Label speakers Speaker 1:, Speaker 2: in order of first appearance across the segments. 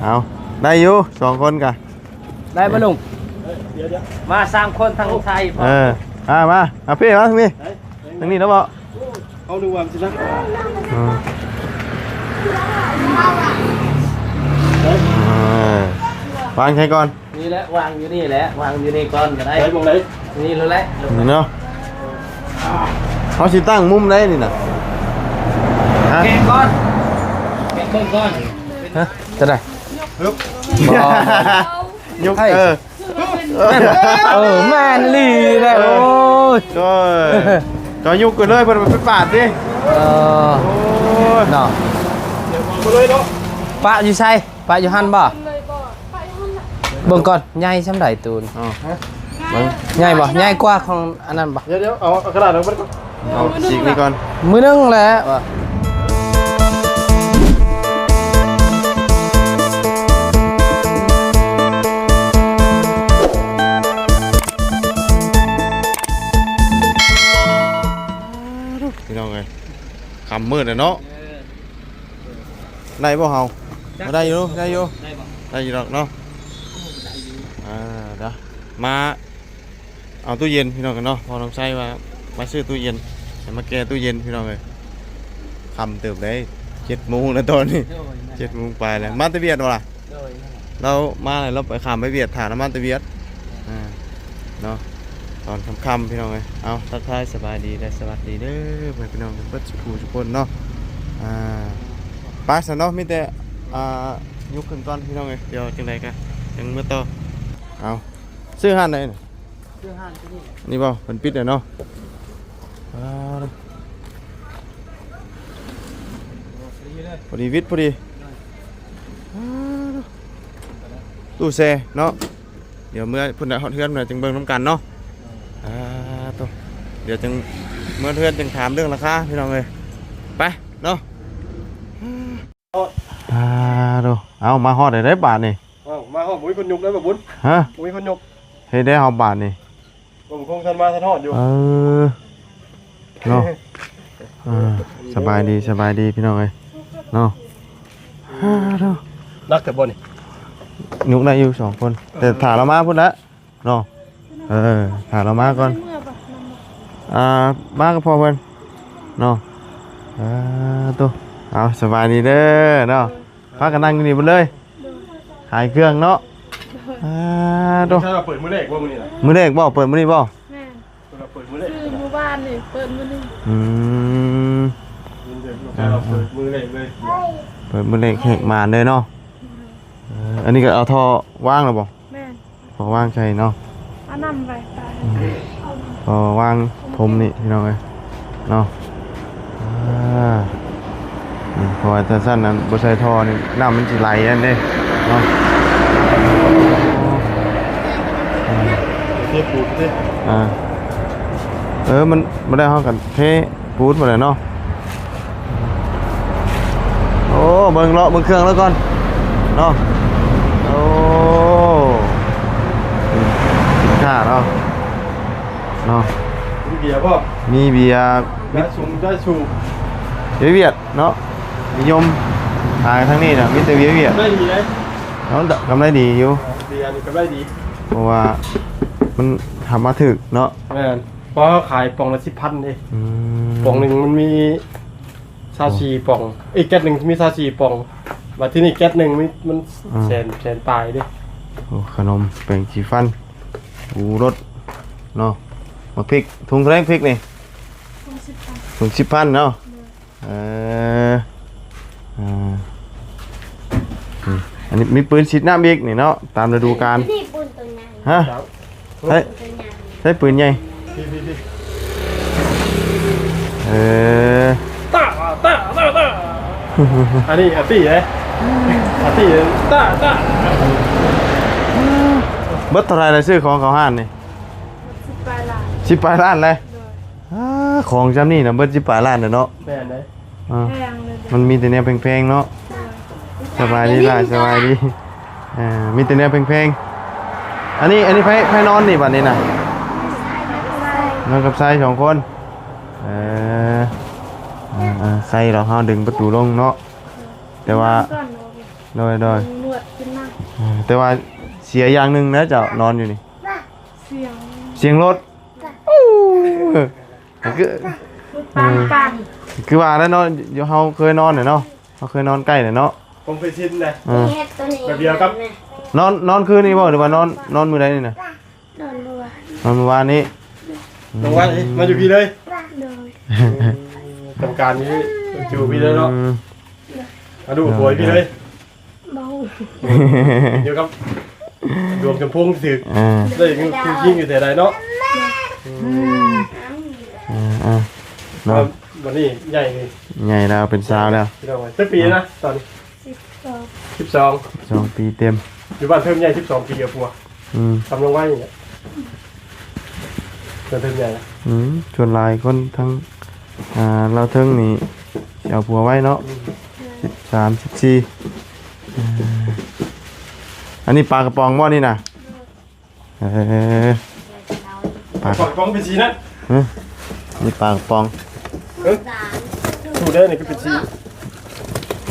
Speaker 1: เอาได้อยู่2คนกัน
Speaker 2: ได้ป่ะลุง
Speaker 3: เดี๋ยว
Speaker 2: มา3คนทางไทย
Speaker 1: มาเอาพี่มาทางนี้ทางนี้แล้วบ่
Speaker 3: เอาดูว่ามันจะนะ
Speaker 1: วางใช้ก่อน
Speaker 2: นี่แหละวางอยู่นี่แหละวางอยู่นี่ก่อนก็ได้
Speaker 3: ไหนมองไหน
Speaker 2: นี่รู้แล้ว
Speaker 1: นี่เนาะเขาสิตั้งมุมได้นี่น่ะฮะ
Speaker 2: แกะก่อนแกะเบิ่งก่อน
Speaker 1: ฮะจะได้
Speaker 3: ฮึบ
Speaker 1: ยุก
Speaker 2: แม่นลีได้โอ้ย
Speaker 1: ก็ยุกกันเลยเพิ่นไปปาดดิ
Speaker 2: เนาะ
Speaker 3: มาเลยเนาะ
Speaker 2: ปะอยู่ใช่ปะอยู่หันบ่เบิ่งก่อนใหญ่ซำใดตูนใหญ่บ่ใหญ่กว่าของอันนั้นบ่
Speaker 3: เดี๋ยวเอากระดาษเอาไปก่อน
Speaker 1: เอาฉีกนี่ก่อน
Speaker 2: มื้อนึงแหละว่ะ
Speaker 1: พี่น้องเอ้ยค่ำมืดแล้วเนาะได้บ่เฮาได้อยู่ได้อยู่ดอกเนาะเดี๋ยวมาเอาตู้เย็นพี่น้องกันเนาะพอน้องใช้ว่ามาซื้อตู้เย็นมาแก้ตู้เย็นพี่น้องเลยคำเติบได้7 โมงแล้วตอนนี้7 โมงไปแล้วมาตะเวียดวะล่ะเรามาเลยเราไปขามไปเวียดฐานน้ำมันตะเวียดเนาะตอนค่ำๆพี่น้องเลยเอาทักทายสบายดีและสวัสดีเด้อพี่น้องเบิดทุกคนเนาะป้าสนเนาะมีแต่ยุคขึ้นก่อนพี่น้องเลยเดี๋ยวจังไรกันยังเมื่อต่อเอาซื้อห้านไหนนี่บ่เป็นปิดเลยเนาะพอดีวิทย์พอดีตู้แช่เนาะเดี๋ยวเมื่อพุ่นได้ฮอดเฮือนน่ะจึงเบิ่งน้ำกันเนาะตัวเดี๋ยวจึงเมื่อเฮือนจึงถามเรื่องราคาพี่น้องเลยไปเนาะดูเอามาฮอดได้บาทนี่
Speaker 3: มาห้องมุ้ยคนยุกได้แบบบุญ
Speaker 1: ฮะ
Speaker 3: มุ้ยคนยุก
Speaker 1: เฮ็ดได้เฮาบาทนี่
Speaker 3: ผมคงทันมาทันหอดอยู่
Speaker 1: เนาะสบายดีพี่น้องเอ้ยเนาะ
Speaker 3: นักแต่บนนี่
Speaker 1: นุกได้อยู่2 คนแต่ถ่าเรามาพุ่นละเนาะถ่าเรามาก่อนมาก็พอเพิ่นเนาะตัวเอาสบายดีเด้อเนาะพากันนั่งอยู่นี่เบิดเลยขายเครื่องเนาะตัว
Speaker 3: ใช่เราเปิดมือเล็กว่ามือนี่แหละ
Speaker 1: มื้อแรกบ่เปิดมื้อนี้บ่
Speaker 4: แม่
Speaker 3: เราเปิดมือเล็ก
Speaker 4: คือหมู่บ้านนี่เปิดมื้อนึง
Speaker 3: เราเปิดมือเล็กเลย
Speaker 1: เปิดมื้อแรกแขกมาเลยเนาะอันนี้ก็เอาท่อว่างแล้วบ่
Speaker 4: แม่
Speaker 1: พอว่างใช่เนาะ
Speaker 4: เอานำไปไป
Speaker 1: พอว่างผมนี่พี่น้องเอ้ยเนาะพอถ้าสั้นนั้นบ่ใส่ท่อนี่น้ำมันสิไหลอันเด้เนาะ
Speaker 3: เทปูดเท
Speaker 1: มันบ่ได้เฮากันเทปูนบ่ได้เนาะโอ้เบิ่งเลาะเบิ่งเครื่องแล้วก่อนเนาะโอ้สินค้าเนาะ
Speaker 3: มีเบียร์ป่ะ
Speaker 1: มีเบียร์
Speaker 3: ได้ชูได้ชู
Speaker 1: เวียดเนาะนิยมขายทั้งนี้น่ะมีแต่เวียด
Speaker 3: ได้ดีเลย
Speaker 1: เนาะกำไรดีอยู่
Speaker 3: เบียร์นี่ก็ได้ดี
Speaker 1: เพราะว่ามันทำมาถึกเนาะ
Speaker 3: แม่เพราะเขาขายปองละ10,000ดิปองหนึ่งมันมี24ปองอีกแก๊สหนึ่งมี24ปองมาที่นี่แก๊สหนึ่งมันแสนปลายดิ
Speaker 1: โอ้ขนมแป้งสีฟันหูรสเนาะมาพริกถุงเท่าไหรพริกนี่ถุง10,000เนาะอันนี้มีปืนฉีดน้ำอีกนี่เนาะตามฤดูกาล
Speaker 4: นี่ปูนตัวใหญ่
Speaker 1: ฮะใช้ปืนใหญ่
Speaker 3: พี่ ตาอันนี้อาตี้เลยอาตี้ตา
Speaker 1: เบิดเท่าไรเลยซื้อของเขาห้านนี่
Speaker 4: 10ปลายล้าน
Speaker 1: 10 ล้านเลยของจำนี่นะเบิด10 ล้านเนาะ
Speaker 3: แม่ไหน
Speaker 4: แพงเลย
Speaker 1: มันมีแต่แนวแพงๆเนาะสบายดีล่ะสบายดีมีแต่แนวแพงๆอันนี้ไผนอนนี่บัดนี้น่ะนอนกับชาย2 คนใส่เราเฮาดึงประตูลงเนาะแต่ว่าโดย
Speaker 4: นวด ดกินมาก
Speaker 1: แต่ว่าเสียอย่างหนึงนะเจ้านอนอยู่นี่
Speaker 4: เสียง
Speaker 1: เสียงรถอู้คือ
Speaker 4: ปัง
Speaker 1: คือว่าแล้วเนาะเดี๋ยวเฮาเคยนอนน่ะเนาะเฮาเคยนอนใกล้น่ะเนาะ
Speaker 3: ผมเคยชินเลย
Speaker 1: เออ
Speaker 3: แบบเดียวครับ
Speaker 1: นอนคืนนี้บ่หรือว่านอนมื้อใดนี่น่ะ
Speaker 4: โดนรัวน
Speaker 1: อนเมื่อวานนี้
Speaker 3: ลงไว้มาอยู่พี่เลย
Speaker 4: โดย
Speaker 3: ทำการนี้อยู่พี่เลยเนาะ
Speaker 1: อืม
Speaker 3: มาดูสวยพี่เลย
Speaker 4: เบา
Speaker 3: เดี๋ยวครับดวงจมพงถึก
Speaker 1: อ่า
Speaker 3: ได้ยิงยิงอยู่แต่ใดเนาะ
Speaker 1: อ่าเนาะ
Speaker 3: วันนี้ใหญ่เลย
Speaker 1: ใหญ่แล้วเป็นสาวแล้ว
Speaker 3: พี่น้องสักปีนะตอนนี้
Speaker 4: 12
Speaker 3: 12
Speaker 1: 2 ปีเต็ม
Speaker 3: อยู่บ้านเพิ่มใหญ่12 ปีกับพัว
Speaker 1: อืม
Speaker 3: ทำลงไว้อย่างเงี้ยเพิ่มใหญ่นะ
Speaker 1: ชวนหลายคนทั้งเราเทิงนี่สิเอาผัวไว้เนาะ13 14อันนี้ปลากระป๋องบ่นี่น่ะปลา
Speaker 3: ก่อนกองเป็นสีนั่น
Speaker 1: นี่ปลากระป๋อง
Speaker 3: ดูได้นี่ก็เป็นสี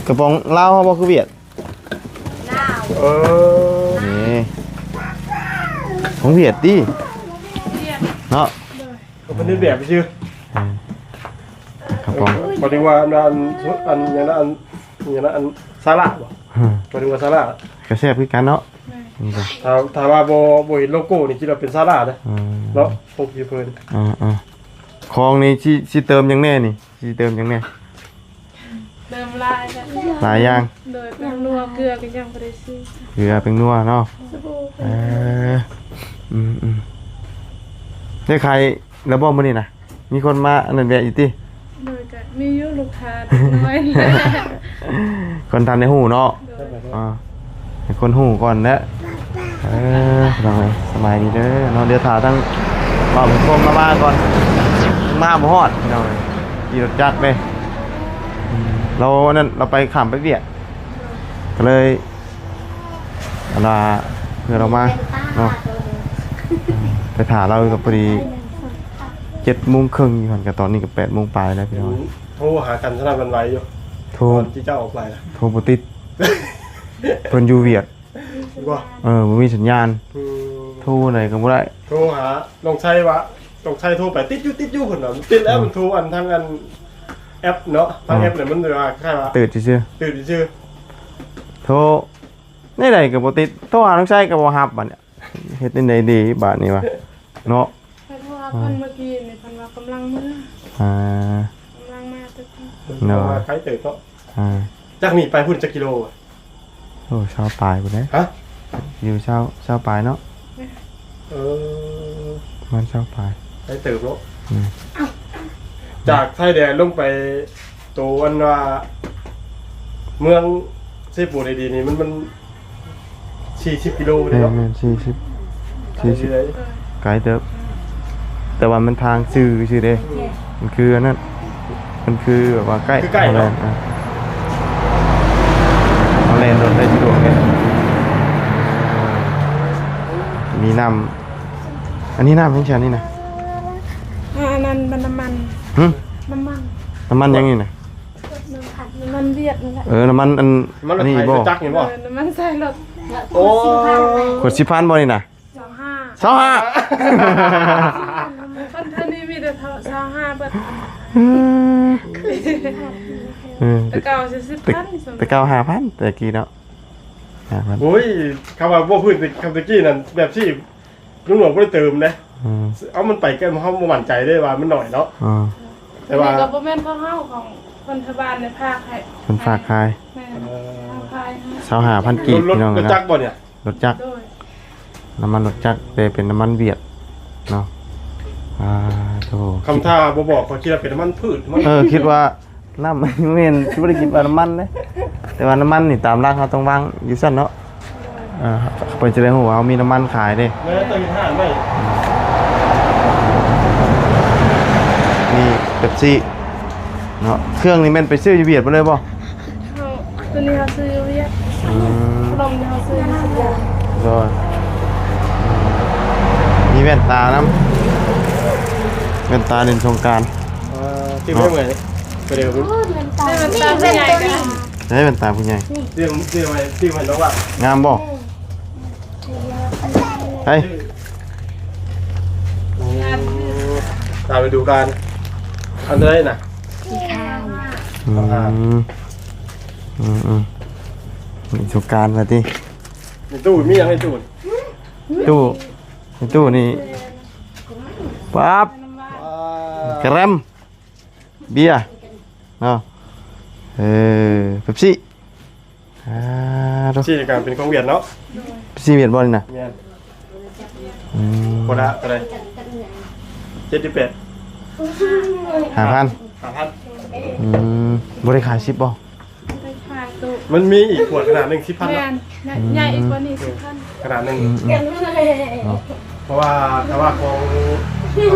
Speaker 1: กระป๋องลาวเฮาบ่คือเวียด
Speaker 3: เออ
Speaker 1: นี่ของเวียดติเนาะ
Speaker 3: ก็เป็นเล่นแบบไปชื่อก
Speaker 1: ระป๋อง
Speaker 3: พอดีว่าอันอย่างนั้นอันซาลาบ่พอดีว่าซาลาก
Speaker 1: ระแซ่บคือกันเนาะนี่จ้ะ
Speaker 3: ถ้าว่าบ่เห็นโลโก้นี่คิดว่าเป็นซาลาเด้อเนาะพวกพี่เพิ่น
Speaker 1: ของนี่สิเติมหยังแน่นี่สิเติมหยังแน่
Speaker 4: เดิมลายกัน
Speaker 1: หลายอย่าง
Speaker 4: โดยเป็นนัวเกลือก็ยังบ่ได้ซื้อ
Speaker 1: เกลือเป็นนัวเนาะ
Speaker 4: สบู่
Speaker 1: เออได้ใครแล้วบ่มื้อนี้น่ะมีคนมาอันนั้นแวะอยู่ติ
Speaker 4: โดยก็มีอยู่ลูกค้าน้อย
Speaker 1: คนทันในหูเนาะให้คนหูก่อนนะลองเลยสบายดีเด้อเนาะเดี๋ยวถ่าทั้งบ่าวผมพรมมาก่อนมาบ่ฮอดพี่น้องเอ้ยขี่รถจักรไปเรานั่นเราไปข้ามไปเวียดก็เลยเอาล่ะเพื่อเรามาเนาะไปถ่าเรากับพอดี7:30อยู่หั่นก็ตอนนี้ก็8:00ปลายแล้วพี่น้อง
Speaker 3: โทรหากันสนั่นหวันไหวอยู่
Speaker 1: โทร
Speaker 3: ตอนที่เจ้าออกไปนะ
Speaker 1: โทรบ่ติดเพิ่นอยู่เวียด
Speaker 3: ดีกว่า
Speaker 1: บ่มีสัญญาณโทรไหนก็บ่ได้
Speaker 3: โทรหาลงชัยวะลงชัยโทรไปติดอยู่เพิ่นน่ะติดแล้วมันโทรอันทางอันแอปเนาะทางแอปเนี่ยมันว่าคล้ายว่า
Speaker 1: ตื่นซื่อ
Speaker 3: ตื่นชื่อ
Speaker 1: ๆโทรในใดก็บ่ติดโทรหาน้องชายก็บ่รับบัดเนี่ยเฮ็ดจังไดดีบัดนี้วะเนาะ
Speaker 4: เพราะว่าเพิ่นเมื่อกี้นี่เพิ่นว่ากำลังมื้อก ำลังมาตึก
Speaker 3: เนาะใครตื่นเนาะ จากนี่ไปพุ่นจักกิโลอะ
Speaker 1: โอ้ชาวปลายพุ่นเด้
Speaker 3: ฮะ
Speaker 1: อยู่ชาวปลายเนาะ
Speaker 3: เออ
Speaker 1: มันชาวปลาย
Speaker 3: ใครตื่นเนาะจากไทยแดนลงไปตัวอันว่าเมืองเซปูดีๆนี่มัน40กิโลเลยเนาะ
Speaker 1: แม่น40
Speaker 3: เลย
Speaker 1: ไกลเติบแต่ว่ามันทางซื่อเด้มันคืออันนั้นมันคือแบบว่าใกล้เนาะเอาแลนรถได้สะดวกไงมีน้ำอันนี้น้ำทั้งชั้นนี่นะ
Speaker 4: อันนั้นมันน้ำมัน
Speaker 1: หึ
Speaker 4: น้ำมัน
Speaker 1: น้ำมันยังนี่นะ
Speaker 4: น้ำมันเวียดนี่แหละ
Speaker 1: น้ำมันอัน
Speaker 3: มันรถ
Speaker 1: นี้
Speaker 3: ไถ
Speaker 1: บ่
Speaker 3: รถจักรเห็นบ่
Speaker 4: น้ำมันใส่รถ
Speaker 3: โอ้
Speaker 1: ขวด10,000บ่นี่นะ
Speaker 4: 25
Speaker 1: 25
Speaker 4: คนเท่านี้มีแต่25เบิดแต่เก่าสิ10,000
Speaker 1: แต่เก้า5,000แต่กี้เนาะ5,000
Speaker 3: โอ้ยคำว่าบ่พื้นคำตะกี้นั่นแบบที่ลุงหลวงบ่ได้เติมนะเอามันไปกันเฮาบ่มั่นใจได้ว่ามันหน่อยเนาะแต่ว่า
Speaker 4: ก็บ่แม่นของเฮาของคนทบาลในภาคให้
Speaker 1: เพิ่นฝากขาย
Speaker 4: แม่ภาคให้
Speaker 1: 25,000กีบ
Speaker 3: รถ
Speaker 1: พี่น้อง
Speaker 3: รถ
Speaker 1: นะ
Speaker 3: จักรบ่เนี่ย
Speaker 1: รถจักร
Speaker 4: โดย
Speaker 1: น้ำมันรถจักรแต่เป็นน้ำมันเวียดเนาะโธ่
Speaker 3: คำท่าบ่บอกเขาคิดว่าเป็นน้ำมันพืชมัน
Speaker 1: คิดว่าน้ำ มันเมนคิดว่าได้กินว่าน้ำมันเลยแต่ว่าน้ำมันนี่ตามร้านเขาต้องวางอยู่สั้นเนาะเปิดจะได้หัวาเขามีน้ำมันขายเด้
Speaker 3: แม้แต่มีห้าไม่
Speaker 1: มีเป๊ปซี่เนาะเครื่องนี้แม่นไปซื้ออยู่เวียดมาเลยป่ะ
Speaker 4: เฮาตัวนี้เฮาซื้ออยู่เวียดลมเฮาซื้ออยู่เวียด
Speaker 1: ก็มีแว่นตาน้ำแว่นตาเล่นสงกราร
Speaker 3: ที่ไม่เหมือนไปเดี๋ยว
Speaker 4: ได้มันตามใหญ่กัน
Speaker 1: ใช้เป็นตาผู้ใหญ่
Speaker 3: ชื่อไว้น้องว่าง
Speaker 1: ามบ่เฮ้ย
Speaker 3: ตามไปดูกันอันนี้น่ะ
Speaker 1: มีสุการมาดิ
Speaker 3: ในตู้มียังในตู้
Speaker 1: ตู้นี่ปั๊บกระแรมเบียร์เนาะเป๊ปซี่
Speaker 3: ชื่อการเป็นของเวียดเนาะ
Speaker 1: เป๊ปซี่เวียดบอลนี่นะ
Speaker 3: เนี่ยโคละอะไร78
Speaker 1: 5,000
Speaker 3: 3,000
Speaker 1: บริขายชิปบ่
Speaker 4: ไปขายตู้
Speaker 3: มันมีอีกขวดขนาดหนึ่ง10,000
Speaker 4: แม่
Speaker 3: เนาะ
Speaker 4: นใหญ่อีกกว่านี้10,000
Speaker 3: ขนาดหนึ่งเพราะว่าถ้าว่าของ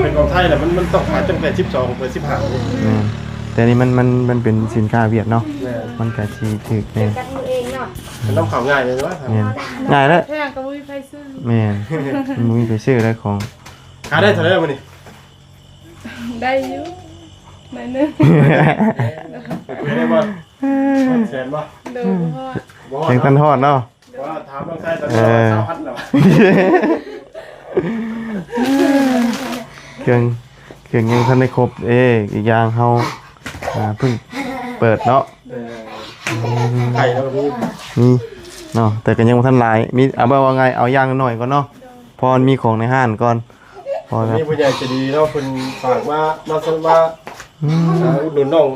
Speaker 3: เป็นของไทยแหละมันต้องขายตั้งแต่12ไป15
Speaker 1: แต่นี่มันเป็นสินค้าเวียดเนาะมันกะชีถึกเนี่ย
Speaker 3: มันต้องข่าวง่ายเลยว่า
Speaker 1: ง่ายแล้ว
Speaker 4: แพงก็บ่มีไผซื้อ
Speaker 1: แม่นมึงไปซื้อได้ของ
Speaker 3: ขายได้เท่าไหร่วันนี้
Speaker 4: ได้อยู่หน่อยนึง
Speaker 3: คุยได้บ่แสนบ่
Speaker 4: เดูเพราะว่า
Speaker 1: แข่งตันทอดเนาะ
Speaker 3: ว่าถามต้องใช้ตอนนี้3,000แล้ว
Speaker 1: เครื่องยังทันได้ครบอีกอย่างเฮาเพิ่งเปิดเนาะ
Speaker 3: ไก่แล้วก็มี
Speaker 1: นี่เนาะแต่ก็ยังบ่ทันหลายมีเอาว่าไงเอาอย่างหน่อยก่อนเนาะพอมีของในห้างก่อนพอครับ
Speaker 3: นี่ผู้ใหญ่จะดีเนาะเพิ่นฝากมาอุดหนุนน้อง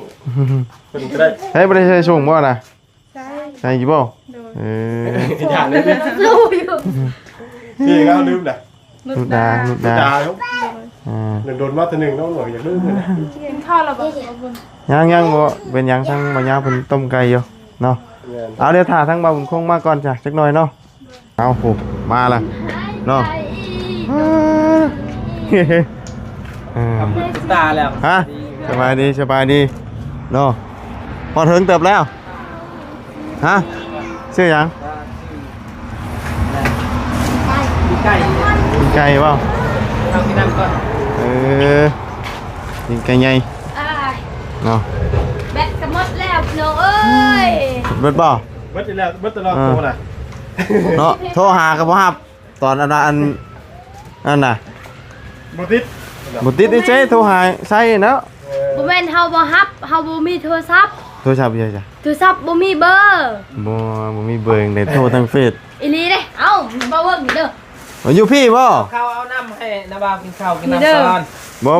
Speaker 3: เพิ่นก็ได้
Speaker 1: เฮ้ยบ่ได้ใช้ส่งบ่ล่ะ
Speaker 4: ใช่
Speaker 1: ใช่อยู่บ่
Speaker 4: โดย
Speaker 3: อย่างนี้พี่ก็ลืมแหละ
Speaker 1: ลูกดา
Speaker 3: ด่าเขา
Speaker 1: อ่า
Speaker 3: โดนมาแต่หนึ่งน้องหน่อยอย่าลืมเลย
Speaker 4: กินข้าวแล้วบ่ขอบคุณ
Speaker 1: ยังบ่เป็นหยังทั้งบ่ยาวเพิ่นต้มไก่อยู่เนาะเอาเดี๋ยวถ่าทั้งบ่าวบุญคงมาก่อนจ้ะจักหน่อยเนาะเอาโหมาละเนาะ
Speaker 2: ตาแล้ว
Speaker 1: ฮะสบายดีเนาะพอถึงเติบแล้วฮะชื่อหยัง
Speaker 2: ไก่
Speaker 1: กินไก่เปล่า
Speaker 2: เอากินน้ำก่อน
Speaker 1: กินไก่ใหญ่
Speaker 5: อ้าย
Speaker 1: เนาะ
Speaker 5: แบตจะหมดแล้วพี่น้องเอ้ย
Speaker 1: เบิดเปล่า
Speaker 3: เบิดแล้วเบิดตลอดตัวน่ะ
Speaker 1: เนาะโทรหากับพ่อฮับตอนอันน่ะ
Speaker 3: บ่ติด
Speaker 1: บุติดได้ใช้โทรหาใช่เนาะ
Speaker 5: บ่แม่นเฮาบ่ฮับเฮาบ่มีโทรศัพท์
Speaker 1: โทรศัพท์ยังจ้ะ
Speaker 5: โทรศัพท์บ่มีเบอร์
Speaker 1: บ่มีเบอร์จั่งใดโทรทางเฟซ
Speaker 5: อีหลีเด้เอ้าบ่เบิ่งนี่เด้อ
Speaker 1: อยู่พี่บ่
Speaker 2: ข้าวเอาน้ำให้นาบ่าวกินข้าวกินน้ำก่อน
Speaker 1: บ่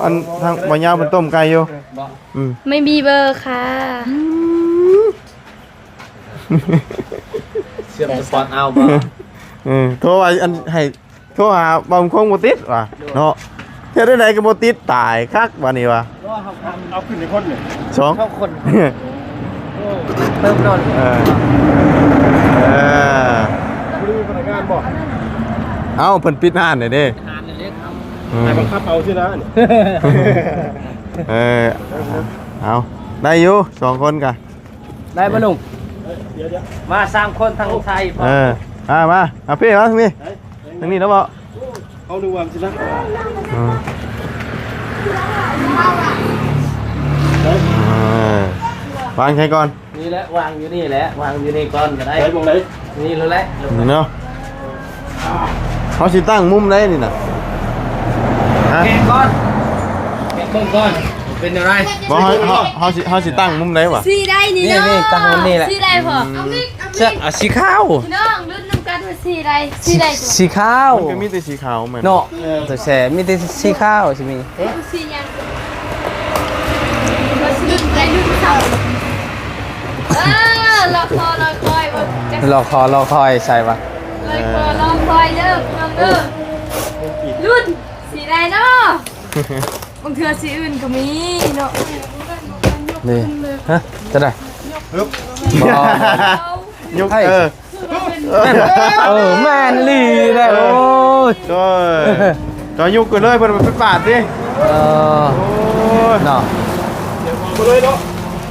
Speaker 1: อันทางบ่ยาวเพิ่นต้มไก่อยู่
Speaker 2: บอก
Speaker 5: ไม่มีเบอร์ค่ะ
Speaker 2: เชื่อมสปอนเอาบ่
Speaker 1: โทรว่าอันให้โทรหาบ่คงบ่ติดว่ะเนาะเฮ็ดได้ไหนก็บ่ติดตายคักบัดนี้ว่ะ
Speaker 2: รอเขาทำ
Speaker 3: เอาขึ้นในคนนี่
Speaker 1: สอง
Speaker 2: เข้าคนเติมนอน
Speaker 1: เออ
Speaker 3: บ่ได้มีพนักงานบ่
Speaker 1: เอ้าเพิ่นปิดร้านได้เด้
Speaker 2: หานเล็กครับ
Speaker 3: ให้บังคับเอาสินะนี่
Speaker 1: เออเอาได้อยู่2คนกะ
Speaker 2: ได้ป่ะลุง
Speaker 3: เดี๋ยว
Speaker 2: มา3คนทางไทย
Speaker 1: เออมาเอาพี่มาทางนี้ทางนี้แล้วบ่
Speaker 3: เอาดูว่าสินะ
Speaker 1: วางใช้ก่อน
Speaker 2: นี่แหละวางอยู่นี่แหละวางอยู่นี่ก่อนก็ได้
Speaker 3: ไหนมองไหน
Speaker 2: นี่รู้แล้ว
Speaker 1: นี่เนาะเขาสิตั้งมุมได้นี่น่ะฮะ
Speaker 2: แกะก่อนแกะเบิ่งก่อนเป็นอะไร
Speaker 1: บ่เขาสิตั้งมุมได้วะ
Speaker 5: สีได้นี่
Speaker 2: นี่
Speaker 5: เนาะ
Speaker 2: นี่ตั้งมันนี่แหละ
Speaker 5: สีได้พอ
Speaker 2: เสื้อสีขาว
Speaker 5: พี่น้องรุ่นน้ำกันว่าสีได้สีได้ตัว
Speaker 2: สีขาว
Speaker 1: มันก็มีแต่สีขาวแม่น
Speaker 2: เนาะตัวแสมีแต่สีขาวใช่มั้ย
Speaker 5: สียังมาสีรุ่นได้รุ่นเก่ารอคอยว่าจะ
Speaker 2: รอคอยใส่ปะ
Speaker 5: รอคอยเด้อพี่น้องเด้อรุ่นสีได้เนาะบางเทื่อสีอื่นก็มีเนาะ
Speaker 2: นี่ฮะจะได้
Speaker 3: ปึ๊บ
Speaker 2: บ่
Speaker 1: ยก
Speaker 2: แม่นลีได้โอ้ย
Speaker 1: ก็ยุกกันเลยเพิ่นไปปาดดิ
Speaker 2: โอ้ยเนาะ
Speaker 3: บ่เลยเนาะ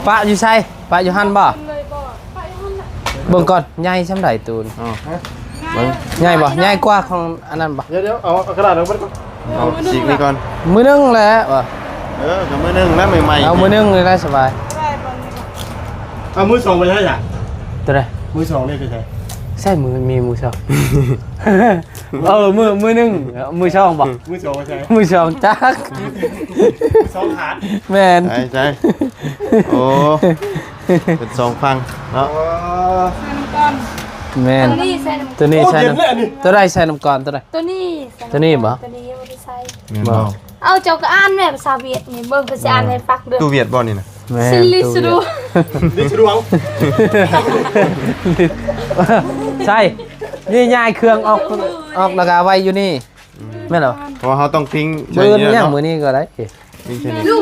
Speaker 2: ปะอยู่ใส่ปะอยู่หั่นบ่
Speaker 4: เลยบ่ไปหั่นน่ะ
Speaker 2: เบิ่งก่อนใหญ่ซำใดตูน
Speaker 1: อ๋อ
Speaker 2: ใหญ่บ่ใหญ่กว่าของอันนั้นบ่
Speaker 3: เดี๋ยวเอากระดาษเอาไปก่อน
Speaker 1: เอาฉีกนี่ก่อน
Speaker 2: มื้อนึงแหละว่ะ
Speaker 1: ก็มื้อนึงแล้วใหม่ๆ
Speaker 2: เอามื้อนึงเลยได้สบาย
Speaker 4: ได้บ่นี่ก็
Speaker 3: เอามือสองไปใช่ไหม
Speaker 2: ตัวใด
Speaker 3: มือสองนี่ไปใช่
Speaker 2: ใช่มือมีมือสอง มือหนึงมือช่องบ่
Speaker 3: มือสองไปใช่
Speaker 2: มือช่องจัก
Speaker 3: สองขา
Speaker 2: แม่น
Speaker 1: ใช่โอ้เป็นสองฟังเนาะ
Speaker 4: ใส่น้ำก้อน
Speaker 2: แม่น
Speaker 5: ตัวนี้ใส่น้ำ
Speaker 2: ตัวนี้ใช่
Speaker 3: เย็น
Speaker 2: น้ำ
Speaker 3: เลยอันนี้
Speaker 2: ตัวใดใช่น้ำก่อนตัวใด
Speaker 5: ตัวนี้ใส่ำ
Speaker 2: ตัวนี้บ่
Speaker 5: ตัวนี้ยังไม่ได้ใส่
Speaker 1: แม่นบ่
Speaker 5: เอาเจ้าก็อ่านแม่ภาษาเวียดนี่เบิ่งภาษาอ่านให้ฟังเด้อ
Speaker 1: ตู้เวียดบ่นี่นะ
Speaker 2: แม่น
Speaker 5: ซิลิสรู
Speaker 3: ดิฉันรู้
Speaker 2: ใช่นี่ย้ายเครื่องออกแล้วก็เอาไว้อยู่นี่แม่นเหรอ
Speaker 1: เพราะว่าเขาต้องทิ้ง
Speaker 2: มือ
Speaker 1: เนี้
Speaker 2: ย่าง
Speaker 1: เนาะ
Speaker 2: มือนี้ก็ได้
Speaker 1: ทิ้งใช่นี้
Speaker 5: ลูก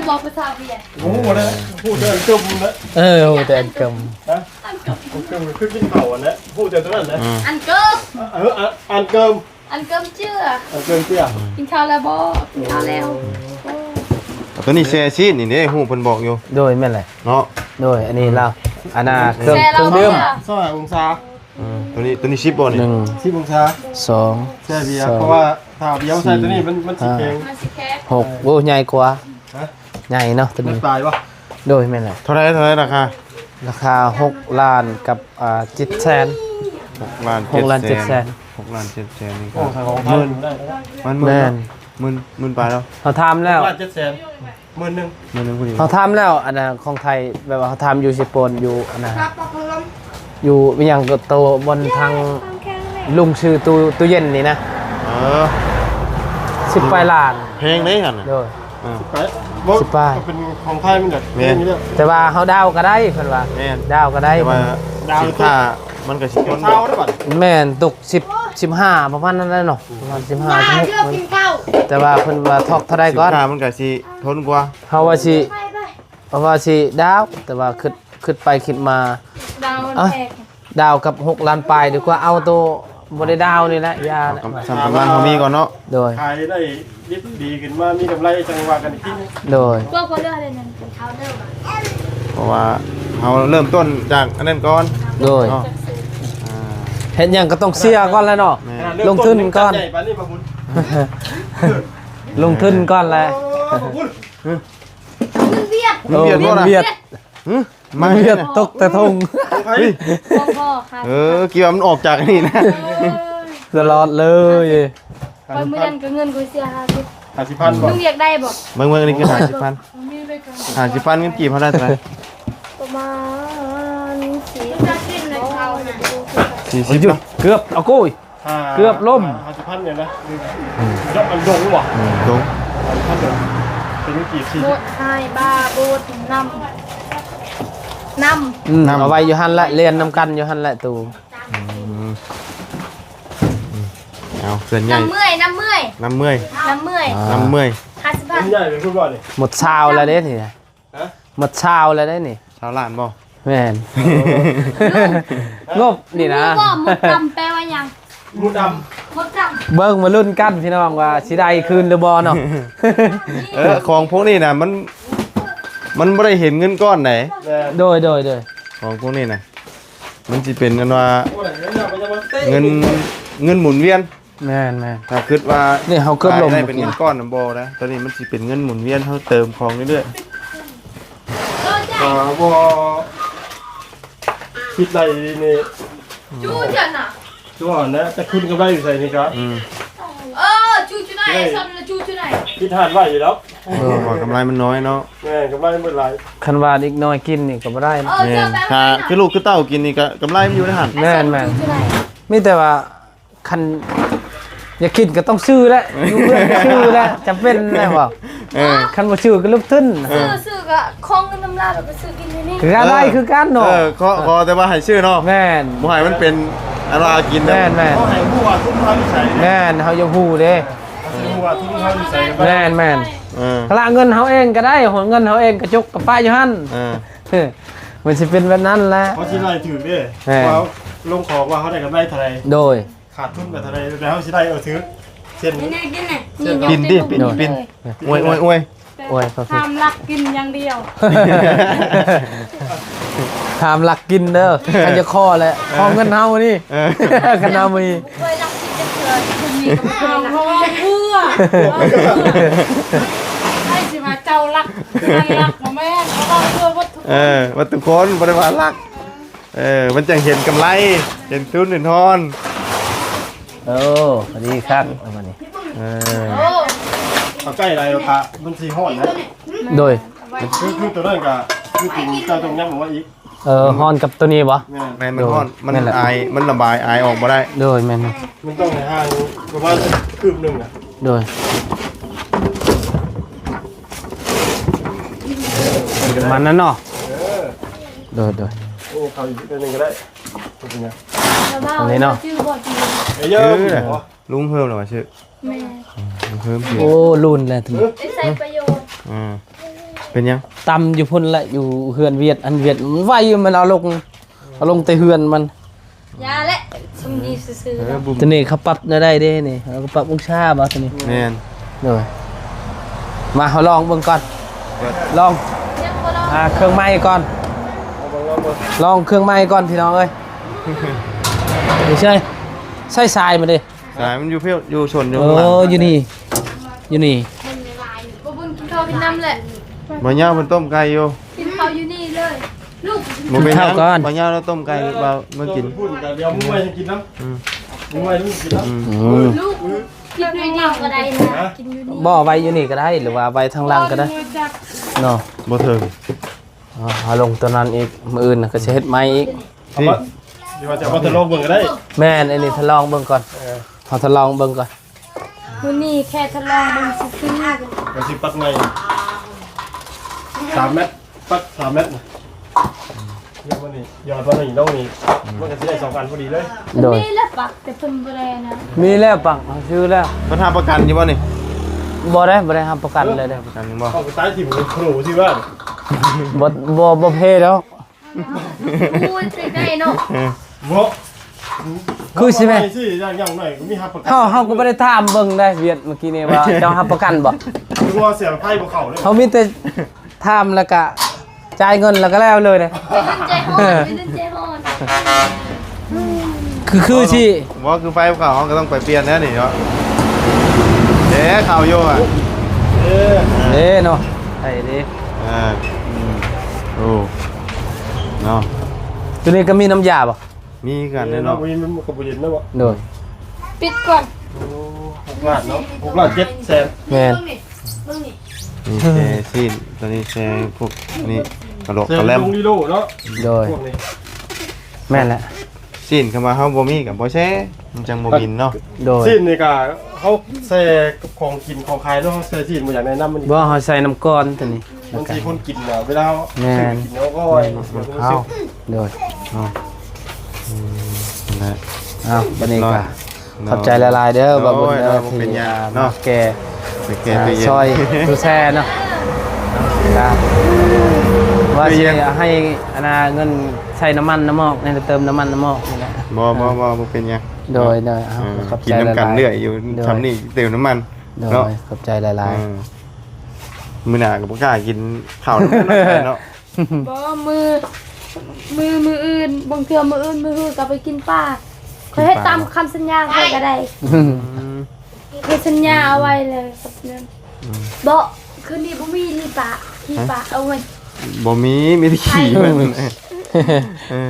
Speaker 5: บอกภาษาเวียด
Speaker 3: โอ้โหเลยพูดเดินจมนะ
Speaker 2: แต่อันก
Speaker 3: ฮะผมเกิมขึ้นกินเข่าอันนี้พูดเดินตรงนั้นนะ
Speaker 5: อันเกิม
Speaker 3: อันเกิม
Speaker 5: อันเกิมเชื่อ
Speaker 3: อันเกิมเตี้ย
Speaker 5: กินข้าวแล้วบ่กินข้าวแล้ว
Speaker 1: ตัวนี้แช่ชีสนี่เด้ฮู้เพิ่นบอกอยู่
Speaker 2: โดยแม่นแหละ
Speaker 1: เนาะ
Speaker 2: โดยอันนี้เราอันน่ะเครื่อง
Speaker 5: แซ่
Speaker 2: เค
Speaker 5: เรา
Speaker 2: รื่องดื่ม
Speaker 3: สององศา
Speaker 1: ตัวนี้ชิปบ่นี่
Speaker 2: 1
Speaker 3: 10องศา
Speaker 2: 2
Speaker 3: แช่เบียร์เพราะว่าถ้าเบียร์ใส่ตัวนี้มันสีแข็ง
Speaker 5: มาสิแค่
Speaker 2: 6โอ้ใหญ่กว่า
Speaker 3: ฮะ
Speaker 2: ใหญ่เนาะตัว
Speaker 3: มัน
Speaker 2: นี้
Speaker 3: ตายปะ
Speaker 2: โดยแม่นแหละ
Speaker 1: เท่าไหร่ราคา
Speaker 2: ราคา6ล้านกับ7แสน
Speaker 1: 6ล้าน
Speaker 2: 6ล้าน7แสน
Speaker 1: 6ล้าน7แสนนี่
Speaker 3: โอ้
Speaker 1: ก็
Speaker 3: ใส่ของพันได้แล้ว
Speaker 1: มัน
Speaker 2: แม่น
Speaker 1: หมื่นไปแล้ว
Speaker 2: เขาทำแล้ว
Speaker 3: ล้าน700,000 10,000
Speaker 1: หมื่นหนึงพอดี
Speaker 2: เขาทำแล้วอันน่ะของไทยแบบว่าเขาทำอยู่สิโปนอยู่อันน่ะ
Speaker 4: ครับปลาพลัม
Speaker 2: อยู่อหย่างก็โตบนทางลุงชื่อตู้เย็นนี่นะ
Speaker 1: เออ
Speaker 2: 10 ปลายล้าน
Speaker 1: เพลงได้หั่นน่ะ
Speaker 2: โดย
Speaker 3: ไปบ่
Speaker 2: สิบป้าย
Speaker 3: เป็นของไทยมันแบบ
Speaker 1: แม่น
Speaker 3: นี้เด้อ
Speaker 2: แต่ว่าเขาดาวก็ได้เพิ่นว่า
Speaker 1: แม่น
Speaker 2: ดาวก็ได้
Speaker 1: แต่ว่า
Speaker 3: ดาว
Speaker 1: สินค้ามันก็สิ
Speaker 3: เกี่
Speaker 1: ค
Speaker 3: ยวน เช้าได้ป่ะ
Speaker 2: แม่นตก10 15ประมาณนั้นแหละเนาะประมาณ15 16แต่ว่าเพิ่นว่าทอกเท่าใด
Speaker 1: สิน
Speaker 2: ก่อน
Speaker 1: ค้ามันก็สิทนกว่า
Speaker 2: เฮาว่าสิดาว แต่ว่าคิดไปคิดมา
Speaker 5: ดาวมัน
Speaker 2: เอ้ย
Speaker 5: แพง
Speaker 2: ดาวกับ6ล้านปลายดีกว่าเอาตัวบ่ได้ดาวนี่แหละยาแหละ
Speaker 1: สำกำลังเขามีก่อนเนาะ
Speaker 2: โดย
Speaker 3: ขายได้ดิบดีขึ้นมามีกำไรจังว่ากันอีกทีนึง
Speaker 2: โดย
Speaker 5: พวกคนเลือกอะไรนั่นกินข้าวเด้อบ่
Speaker 1: เพราะว่าเขาเริ่มต้นจากอันนั้นก่อน
Speaker 2: โดย
Speaker 1: เนาะอ่า
Speaker 2: เห็นหยังก็ต้องเสียก่อนแล้วเนาะ
Speaker 1: แม่
Speaker 3: ขนาดเริ่ม
Speaker 2: ลงทุนก่อน
Speaker 3: ใหญ่ปานนี้มาบุญ
Speaker 2: ลงทุนก่อนแหละ
Speaker 3: บุญ
Speaker 5: เวียด
Speaker 1: มันเบียดบ่ล่ะ
Speaker 2: เบียด
Speaker 1: หึ
Speaker 2: มาเบียดตกแต่ทง
Speaker 3: ใคร
Speaker 5: พ่อค่ะ
Speaker 1: เกี่ยวมันออกจากอันนี่นะ
Speaker 2: ตลอดเลย
Speaker 5: คอยมื้อนั้นก็เงินกูเสีย50
Speaker 3: 50,000บ่
Speaker 5: ลุงอยากได้บ่
Speaker 1: เบิ่งอันนี้คือ50,000
Speaker 4: มีเลยกัน
Speaker 1: 50,000เงินกี่เท่าไหร่เท่าไหร่
Speaker 5: ประมาณ4
Speaker 4: จะกินในเช้าน่ะ
Speaker 1: 40
Speaker 2: หยุด
Speaker 1: เนาะ
Speaker 2: เกือบเอากุ้ย เกือบล่ม
Speaker 3: 50,000เนี่ยนะยอดมันดงว่ะ
Speaker 1: ตรง
Speaker 3: 50,000เนี่ยเป็นกี่สี่
Speaker 5: หมดให้บ้าโบดนำ
Speaker 2: เอาไว้อยู่หันละเรียนนำกันอยู่หันละตู
Speaker 1: เอาเกินใหญ่
Speaker 5: น้ำเมื่อย
Speaker 1: น้ำเมื่อย
Speaker 3: น้ำใหญ่เป็นพูดว่านี่
Speaker 2: หมดชาวแล้วเด้นี่
Speaker 3: ฮะ
Speaker 2: หมดชาวแล้วเด้นี่
Speaker 1: ชาวล้านบ่
Speaker 2: แม่นงบนี่นะ
Speaker 5: ก็หมดดำแปลว่าหยัง
Speaker 3: มูด
Speaker 5: หมดด
Speaker 2: เบิ่งมาลุ้นกันพี่น้องว่าสิได้คืนหรือบ่เนาะ
Speaker 1: ของพวกนี้น่ะมันบ่ได้เห็นเงินก้อนไหน
Speaker 3: ำแต่
Speaker 2: โดย
Speaker 1: ของพวกนี้น่ะมันสิเป็นกันว่า
Speaker 3: โอ้ยเงินเราไปยังมาเต้
Speaker 1: เงินหมุนเวียน
Speaker 2: แม่น
Speaker 1: ถ้าคิดว่า
Speaker 2: นี่เขาเกือบลม
Speaker 1: ได้เป็นเงินก้อนน่ะบ่นะตอนนี้มันสิเป็นเงินหมุนเวียนเฮาเติมของเรื่อย
Speaker 3: บ่คิดไรนี่
Speaker 5: ำจูจันน่ะ
Speaker 3: ชั่วนะจะขึ้นกำไรอยู่ใส่นี่ครับ
Speaker 5: จูจุไหนซ้ำนะจูจุไหน
Speaker 3: คิดทานไว้อยู่แล้ว
Speaker 1: พอกำไรมันน้อยเนาะ
Speaker 3: แม่กำไรเมื่อไร
Speaker 2: คันว่าอีกน้อยกินนี่ก็บ่ได้นะ
Speaker 1: แม่นถ้าคือลูกคือเต้ากินนี่ก็กำไรมันอยู่ในหัน
Speaker 2: แม่น
Speaker 5: จูจุไหน
Speaker 2: มีแต่ว่าคันอยากกินก็ต้องซื้อแล้วอยู่เพื่อนก็ซื้อแล้วจำเป็นแล้วบ่ คันบ่ชื่อก็ลุกขึ้น
Speaker 5: ซื้อก็คล้องเงินน้ำลายแล้วก็ซื้อกินที่นี่
Speaker 2: คืออะไรคือการเนาะ
Speaker 1: ขอแต่ว่าให้ชื่อเนาะ
Speaker 2: แม่น
Speaker 1: บ่ให้มันเป็นอะไรกิน
Speaker 2: แม่น
Speaker 3: เขาให้ผู้ว่าทุ่มเท่าที่ใส่
Speaker 2: แม่นเฮาอย่าฮู้เด้
Speaker 3: ผู้ว่าทุ่มเท่าที่ใส่กันไป
Speaker 2: แม่น
Speaker 1: เออ
Speaker 2: คละเงินเฮาเองก็ได้หัวเงินเฮาเองก็จกกับป้าอยู่หั่น
Speaker 1: เออ
Speaker 2: มันสิเป็นแบบนั้นแหละ
Speaker 3: เขาชี้ไล่ถือเด้
Speaker 2: แม่
Speaker 3: ว่าลงของว่าเขาได้กำไรเท่าไร
Speaker 2: โดย
Speaker 3: ขาดทุนแบบเท่าไรแล้วเขาชี้ไล่ถือเช่น
Speaker 5: นี่กินไหน
Speaker 1: ปินดิปินปินอวยอวยอวย
Speaker 2: โอ้ยพอ
Speaker 4: ห้ามรักกินอย่างเดียว
Speaker 2: ถามหลักกินเด้อกันจะข้อแหละข้อเงินเฮานี่กันเฮามี
Speaker 5: เคยรักกินจะเกิดคุณมีก็ไม่เค
Speaker 4: เอา
Speaker 5: ย
Speaker 4: เพ
Speaker 5: รัก
Speaker 4: ราะว่าเพื่อให้สิมาใจ จ้ารักรักนะแม่เขาต้องเพื่อวัตถุ
Speaker 1: วัตถุคนบริวารรักมันจะเห็นกำไรเห็นทุนเห็นทอน
Speaker 2: โอ้พอดีครับเอามานี่
Speaker 3: เอาใกล้อะไรราคามันสีห้อนนะ
Speaker 2: โดย
Speaker 3: คือตัวนั้นก็คือกินเจ้าตรงยักษ์ผมว่าอีก
Speaker 2: ฮอนกับตัวนี้บ่
Speaker 1: แมนมันทอนมัน
Speaker 2: แม่นแหละ
Speaker 1: อายมันระบายอายออกมาได้
Speaker 2: โดยแม่น
Speaker 3: มันต้องในห้างประมาณคืบหนึ่งอ่ะ
Speaker 2: โดยมันนั่นเนาะโดย
Speaker 3: โอ้เขาอีกตัวหนึงก็ได้เป็นไง
Speaker 2: ตรงนี้เนาะ
Speaker 5: ชื่อบ่ดี
Speaker 3: เยอะ
Speaker 1: ลุงเพิ่มหรอวะชื่อ
Speaker 5: แม่
Speaker 1: ลุงเพิ่มเพียง
Speaker 2: โอ้รุ่นแล้วทีนี้
Speaker 5: ได้ใช้ประโยชน์
Speaker 1: เป็นยัง
Speaker 2: ตำอยู่พุ่นละอยู่เฮือนเวียดอันเวียดมันไหวอยู่มันเอาลงแต่เฮือนมัน
Speaker 5: ยาและสมดีซื่อๆ
Speaker 1: บุ้ม
Speaker 2: ตัวนี้เขาปรับได้เด้นี่เขาก็ปรับองศาบ่ตัวนี้
Speaker 1: แมน
Speaker 2: โดยมาเขาลองเบิ่งก่อนลอง
Speaker 5: ยังบ่ลอง
Speaker 2: เครื่องไม้ก่อนลองเครื่องไม้ก่อนพี่น้องเอ้ยไม่ใช่ใส่ทรายมาดิ
Speaker 1: สายมันอยู่เพี้ยวอยู่ชนอยู่
Speaker 2: โอ้
Speaker 1: ข้างหลัง
Speaker 2: อยู่นี่อยู่นี่
Speaker 5: บ่บุญกินข้าวกินน้ำแหละ
Speaker 1: บ่ย่ามันต้มไก่อยู่
Speaker 5: กินข้าวอยู่นี่เลยลูก
Speaker 1: บ่เป็นยังบ่ย่าเราต้มไก่เราเมื่อกิน
Speaker 3: พูดกันเดี๋ยวมึงไม่ให้กินน้ำมึงไม่ให้กินน้ำ
Speaker 5: ลูกกินอยู่นี่ก็ได้นะกินอยู่นี่
Speaker 2: บ่อไว้อยู่นี่ก็ได้หรือว่าไว้ทางล่างก็ได้เนาะ
Speaker 1: บ่ถึง
Speaker 2: เอาลงตัวนั้นอีกมื้ออื่นน่ะก็สิเฮ็ดไม้อีก
Speaker 1: ที่
Speaker 3: เดี๋ยวว่าจะว่าจะลองเบิ่งก็ได้
Speaker 2: แม่นอันนี้ทดลองเบิ่งก่อนเอาทดลองเบิ่งก่อน
Speaker 5: มื้อนี้แค่ทดลองเบิ่งซื่อ
Speaker 3: เดี๋ยวสิปัดไง3 เมตรปัด3 เมตรเดี๋ยววันนี้ยอดวันนี้ต้องนี่มันก็สิได้2 อันพอดีเลย
Speaker 5: ๆ
Speaker 2: โดย
Speaker 5: นี่แหละปักแต่เพิ่นบ่ได้นะ
Speaker 2: มีแล้วปังเอาชื่อแล้ว
Speaker 1: มันทำประกันอยู่บ่นี่
Speaker 2: บ่ได้ทำประกันเลยเด้อ
Speaker 1: ประกันอยู่บ่
Speaker 3: เข้าไปใต้ที่ผมครูที่บ้าน
Speaker 2: บ่เพแล้ว
Speaker 5: พูดสิได้เนาะ
Speaker 3: บ่
Speaker 2: คือสิแม่
Speaker 3: สิอย่างหน่อยก็มีหับประกัน
Speaker 2: เฮาก็บ่ได้ถามเบิ่งได้เวียดเมื่อกี้นี่ว่าเจ้ารับประกันบ่
Speaker 3: คือว่าเสียไพ่บ่เข้าเลย
Speaker 2: เขามีแต่ถามแล้วก็จ่ายเงินแล้วก็แล้วเลยเด้
Speaker 5: ไม่เล่นใจฮ้อน
Speaker 2: คือสิ
Speaker 1: บ่คือไฟเก่าเขาก็ต้องไปเปลี่ยนแล้วนี่เนาะเด้ข่าวโยอ่ะ
Speaker 2: เด้เนาะไอ้เด้
Speaker 1: โอ้เนาะ
Speaker 2: ตัวนี้ก็มีน้ำยาบ่
Speaker 1: มีกัน
Speaker 3: เนาะ
Speaker 1: เนาะ
Speaker 3: มีมันก็บ่เย็นนะบ่
Speaker 2: โดย
Speaker 5: ปิดก่อน
Speaker 3: 6 ล้านเนาะ6 ล้าน7แสน
Speaker 2: แม่น
Speaker 1: นี่แชร์ซีนตอนนี้แชร์พวกนี่กระโหลก
Speaker 3: แส
Speaker 1: กระ
Speaker 3: น
Speaker 1: แลม
Speaker 3: ลงลีโลเนาะ
Speaker 2: โดย
Speaker 3: พวกนี้
Speaker 2: แม่นแหละ
Speaker 1: ซีนเข้ามาเฮาบ่มีกับบ่แชร์มันจังบ่บินเนาะ
Speaker 2: โดย
Speaker 3: สิ้นนี่ก็เขาแซ่กับของกินของขายเนาะเขาแซ่สิ้นบ่อยากแนะนำมัน
Speaker 2: บ่เฮาใส่น้ำก้อนตัวนี้
Speaker 3: บางทีคนกินน่ะเวลา
Speaker 2: แม่น
Speaker 3: กินแล้วก็ไว้
Speaker 1: ข้าว
Speaker 2: โดย
Speaker 1: เนาะนะ
Speaker 2: อ้าวบัดนี้
Speaker 1: ร้อ
Speaker 2: ก็
Speaker 1: ย
Speaker 2: ขอบใจละลายๆเด้อบ่บุญเด้อ
Speaker 1: โอ้ยเป็น
Speaker 2: ที่
Speaker 1: ยา
Speaker 2: มา
Speaker 1: เนาะ
Speaker 2: แก
Speaker 1: ไปแก้ตู้เย็น
Speaker 2: ซอยตู้แช่เนาะครับว่าสิให้อนาเงินใช้น้ำมันน้ำมอกในเติมน้ำมันน้ำมอกนี่แหละ
Speaker 1: บ่เป็นหยัง
Speaker 2: โดยเอา
Speaker 1: เออ
Speaker 2: ขอบ
Speaker 1: กิน
Speaker 2: ใจ
Speaker 1: น้ำกัน
Speaker 2: หลายๆ
Speaker 1: เรื่อยอยู่
Speaker 2: โดย
Speaker 1: ทำนี่เติมน้ำมัน
Speaker 2: โดย
Speaker 1: เนาะ
Speaker 2: ขอบใจหลาย
Speaker 1: มื้อหน้าก็บ่กล้ากินข้าวน้ำมันเนาะ
Speaker 5: บ่มืออื่นบางเทื่อมืออื่นมือหือก็ไปกินปลาเคยให้ตามคำสัญญาใครก็ได้ เคยสัญญาเอาไว้เลยกับเรื่องบ่คืนนี้บ่มีลีปะที่ปะเอาไว้
Speaker 1: บ่มีแต่ขี้มันเอ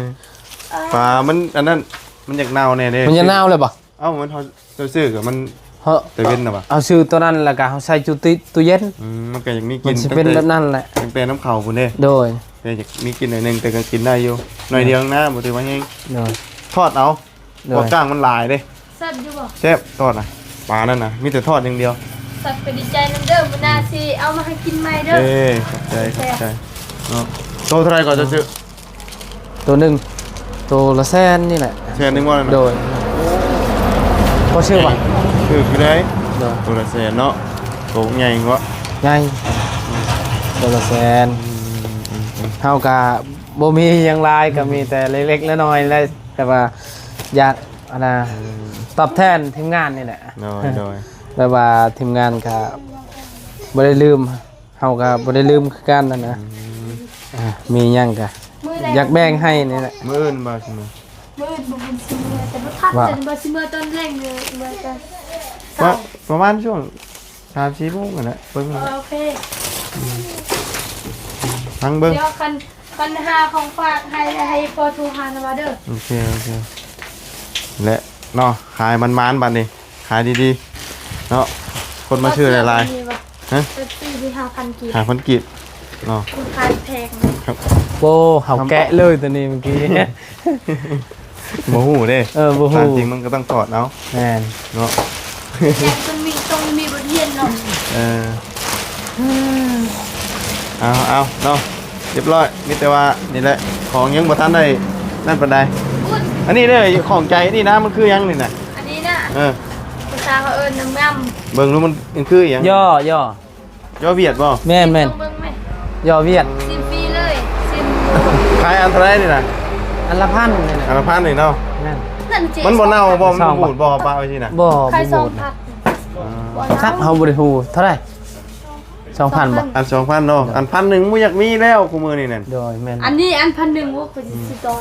Speaker 1: อปลามันอันนั้นมันอยากเน่าแน่เด้
Speaker 2: ๆมันจะเน่าเลยป่ะ
Speaker 1: เอ้ามันเขาซื้อกับมัน
Speaker 2: เฮ้อ
Speaker 1: ตะเว้นน่ะบ่
Speaker 2: เอาซื้อตัวนั้นแล้วก็เอาใส่จุติตู้เย็น
Speaker 1: มันก็ยังมี
Speaker 2: มั
Speaker 1: กิ
Speaker 2: น
Speaker 1: น
Speaker 2: จะเป็นแบบนั้นแหละ
Speaker 1: ตั้งแต่น้ำเข่าพุ่นเด้
Speaker 2: โดย
Speaker 1: แต่อยากมีกินหน่อยหนึงแต่ก็กินได้อยู่หน่อยเดียวนะบ่ถือว่าแห้ง
Speaker 2: โดย
Speaker 1: ทอดเอา
Speaker 2: โด
Speaker 1: พอย ก้างมันหลายเด้
Speaker 5: แซ่บอยู่บ่
Speaker 1: แซ่บทอดน่ะปลานั่นน่ะมีแต่ทอดอย่างเดียว
Speaker 5: แซ่บก็ดีใจนำเด้อมื้อหน้าสิเอามาให้กินใหม่เด้อ
Speaker 1: ขอบใจเนาะโตเท่าไหร่ก่อนจะซื้อ
Speaker 2: ตัวหนึ่งตัวละแสนนี่แหละ
Speaker 1: แสนหนึงบ่นั่น
Speaker 2: โด
Speaker 1: น่ะ
Speaker 2: ยพอชื่อป่ะ
Speaker 1: คือได้
Speaker 2: โดย
Speaker 1: ตัวละแสนเนาะโตใหญ่กว่า
Speaker 2: ไงตัวละแสนเท่ากับบ่มีหยังหลายก็มีแต่เล็กๆน้อยๆแล้วแต่ว่าอยากอันน่ะตอบแทนทีมงานนี่แหละ
Speaker 1: โดย
Speaker 2: แบบว่าทีมงานก็บ่ได้ลืมเฮาก็บ่ได้ลืมคือกันนั่นนะมีหยังก็
Speaker 5: มื้อใด
Speaker 2: อยากแบ่งให้นี่แหละ
Speaker 1: มื้ออื่นบ่ใช่มั้ย
Speaker 5: มื้ออื่นบ่บุญสิมื้อแต่บ่ทัน
Speaker 2: ว่า
Speaker 5: จนบ่สิมื้อตอนแรงเลยมื้อกัน
Speaker 1: ประมาณช่วง3-4โมงนั่นแหละเบิ่ง
Speaker 5: โอเค
Speaker 1: ฟังเบิ่ง
Speaker 5: เดี๋ยวคันหาของฝากให้พอทูหานะว่าเด้อ
Speaker 1: โอเคและเนาะขายมันๆบัดนี้ขายดีๆเนาะคนมาซื้อหลายๆฮะ
Speaker 5: จะซื้อที่5,000กีบ
Speaker 1: 5,000กีบเนาะ
Speaker 5: คุณขายแพงนะครับ
Speaker 2: โบเห่าแกะเลยตัวนี้เมื่อกี้
Speaker 1: บ่ฮู้เด้
Speaker 2: บ่ฮู้
Speaker 1: ตามจริงมันก็ต้องกอดเอา
Speaker 2: แม่น
Speaker 1: เนาะ
Speaker 5: แต่ต้องมีบทเรียนเนาะ
Speaker 1: เออเอาเนาะเรียบร้อยมีแต่ว่านี่แหละของยังบ่ทันได้นั่นปานใด
Speaker 5: พูด
Speaker 1: อันนี้เด้อของใจนี่นะมันคือหยังนี่น่ะ
Speaker 5: อันนี้นะ
Speaker 1: เออ
Speaker 5: ภาษาเขาเอิ้นน้ำงำ
Speaker 1: เบิ่งดูมันคือหยัง
Speaker 2: ย่อ
Speaker 1: ย่อเวียดบ่
Speaker 2: แม่น
Speaker 5: เบิ่งไหม
Speaker 2: ย่อเวียด
Speaker 5: ซิมฟรีเลยซิม
Speaker 1: ขายอันเท่าไหร่นี่น่ะ
Speaker 2: อันละพันนี่นะ
Speaker 1: อันละพันนี่เนาะ
Speaker 2: แม่น
Speaker 5: นั่นเจ๊
Speaker 1: มันบ่เน่าบ่มัน
Speaker 2: สอง
Speaker 1: บูดบ่ปลาไว้ที่น่ะ
Speaker 2: บ่
Speaker 5: ใคร
Speaker 2: บ่
Speaker 5: สอ
Speaker 2: บู
Speaker 5: ง
Speaker 2: ด
Speaker 5: พัก
Speaker 2: ซักเฮาบ่ได้ฮู้เท่าไหร่2,000บ่
Speaker 1: อัน 2,000เนาะอัน1,000บ่อยากมีแล้วคู่มือนี่นั่น
Speaker 2: โดยแม่น
Speaker 5: อันนี้อัน1,000ว่าคนสิตอน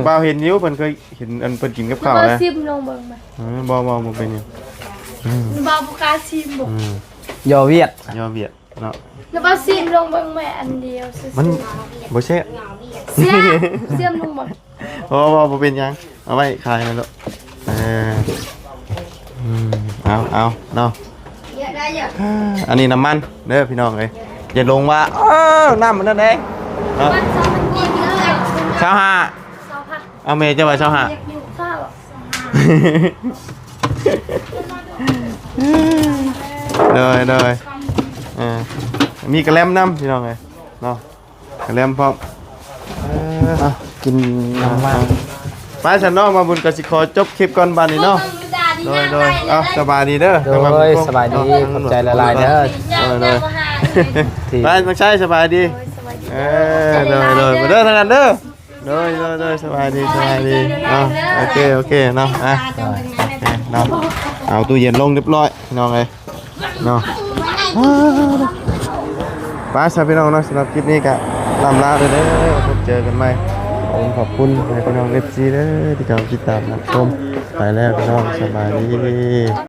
Speaker 1: บ่าวเห็นอยู่เพิ่นเคยเห็นอันเพิ่นกินกับข้าว
Speaker 5: บ่
Speaker 1: นะ
Speaker 5: ซิมลงเบิ่งไหม
Speaker 1: บ่เป็นหยัง
Speaker 5: บ่บ่กล้าซิมบ่
Speaker 2: ย่อเวียด
Speaker 1: ย่อเวียดเนาะ
Speaker 5: แล้วบ่ซิมลงเบิ่งไหมอันเดียวซื่อๆ
Speaker 1: มันบ่แซ่บ
Speaker 5: เสียเสียมลงเบิ่ง
Speaker 1: บ่เป็นหยังเอาไว้ขายนั่นลูกเออเอาเนาะ
Speaker 5: เยอะได้เยอะ
Speaker 1: อันนี้น้ำมันเด้อพี่น้องเอ้ยอย่าลงว่าน้ำมันนั่นเองเนาะ
Speaker 5: มัน2,000กีบเลย
Speaker 1: 25เอาเมย์จะไว้25
Speaker 5: อยากอยู่ข้าว
Speaker 1: เลยมีกระแลมน้ำพี่น้องเอ้ยเนาะกระแลมพร้อม
Speaker 2: กินน้ำมัน
Speaker 1: ไปฉันน้องมาบุญกสิขอจบคลิปก่อนบานนี้เนาะโดยสบายดีเด้อ
Speaker 2: โดยสบายดีขอบใจละลายเด้อ ที่
Speaker 1: ไปมาใช้สบายดีโดยมาเด้อทางนั้นเด้อโดยสบายดีเนาะโอเคเนาะเนาะเอาตู้เย็นลงเรียบร้อยพี่น้องเอ้ยเนาะไปสำหรับพี่น้องเนาะสำหรับคลิปนี้ก็ลำลาเลยเด้อพบเจอกันใหม่ขอบคุณพี่น้อง FC เด้อที่เข้าติดตามรับชมไปแล้วพี่น้องสบายดี